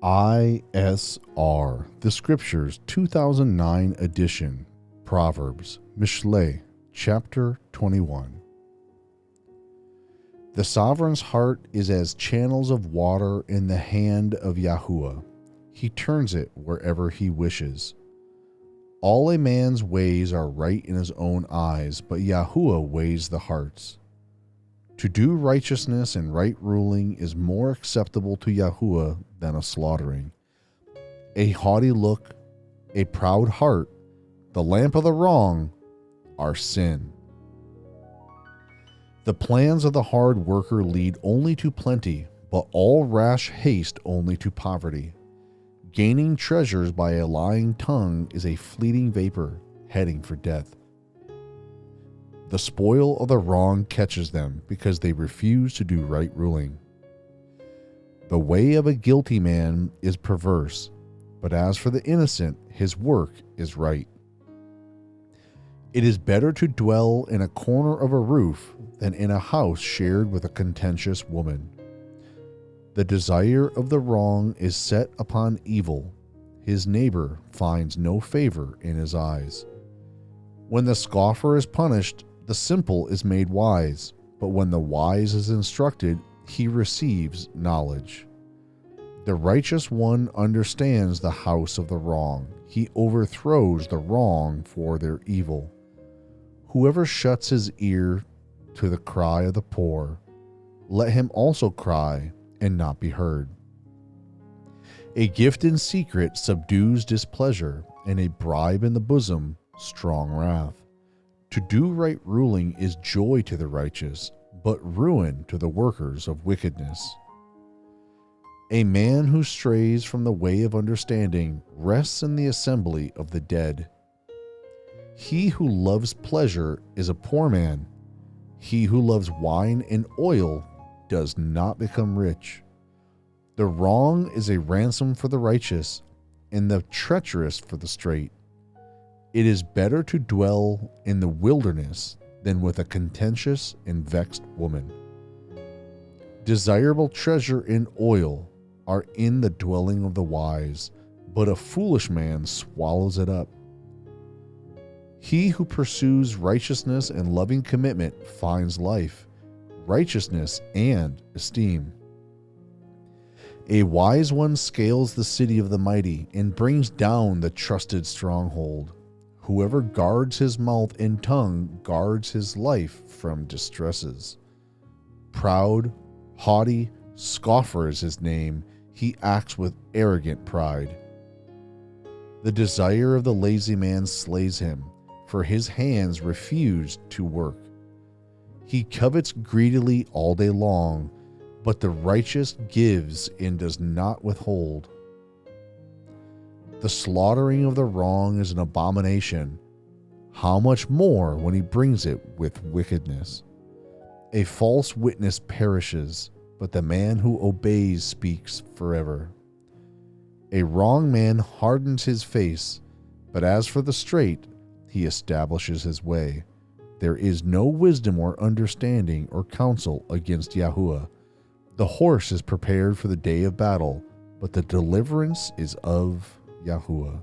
ISR, the Scriptures 2009 edition, Proverbs, Mishlei, chapter 21. The sovereign's heart is as channels of water in the hand of Yahuwah. He turns it wherever he wishes. All a man's ways are right in his own eyes, but Yahuwah weighs the hearts. To do righteousness and right ruling is more acceptable to Yahuwah than a slaughtering. A haughty look, a proud heart, the lamp of the wrong, are sin. The plans of the hard worker lead only to plenty, but all rash haste only to poverty. Gaining treasures by a lying tongue is a fleeting vapor, heading for death. The spoil of the wrong catches them because they refuse to do right ruling. The way of a guilty man is perverse, but as for the innocent, his work is right. It is better to dwell in a corner of a roof than in a house shared with a contentious woman. The desire of the wrong is set upon evil. His neighbor finds no favor in his eyes. When the scoffer is punished, the simple is made wise, but when the wise is instructed, he receives knowledge. The righteous one understands the house of the wrong. He overthrows the wrong for their evil. Whoever shuts his ear to the cry of the poor, let him also cry and not be heard. A gift in secret subdues displeasure, and a bribe in the bosom, strong wrath. To do right ruling is joy to the righteous, but ruin to the workers of wickedness. A man who strays from the way of understanding rests in the assembly of the dead. He who loves pleasure is a poor man. He who loves wine and oil does not become rich. The wrong is a ransom for the righteous, and the treacherous for the straight. It is better to dwell in the wilderness than with a contentious and vexed woman. Desirable treasure and oil are in the dwelling of the wise, but a foolish man swallows it up. He who pursues righteousness and loving commitment finds life, righteousness, and esteem. A wise one scales the city of the mighty and brings down the trusted stronghold. Whoever guards his mouth and tongue guards his life from distresses. Proud, haughty, scoffer is his name. He acts with arrogant pride. The desire of the lazy man slays him, for his hands refuse to work. He covets greedily all day long, but the righteous gives and does not withhold. The slaughtering of the wrong is an abomination. How much more when he brings it with wickedness? A false witness perishes, but the man who obeys speaks forever. A wrong man hardens his face, but as for the straight, he establishes his way. There is no wisdom or understanding or counsel against Yahuwah. The horse is prepared for the day of battle, but the deliverance is of Yahuwah.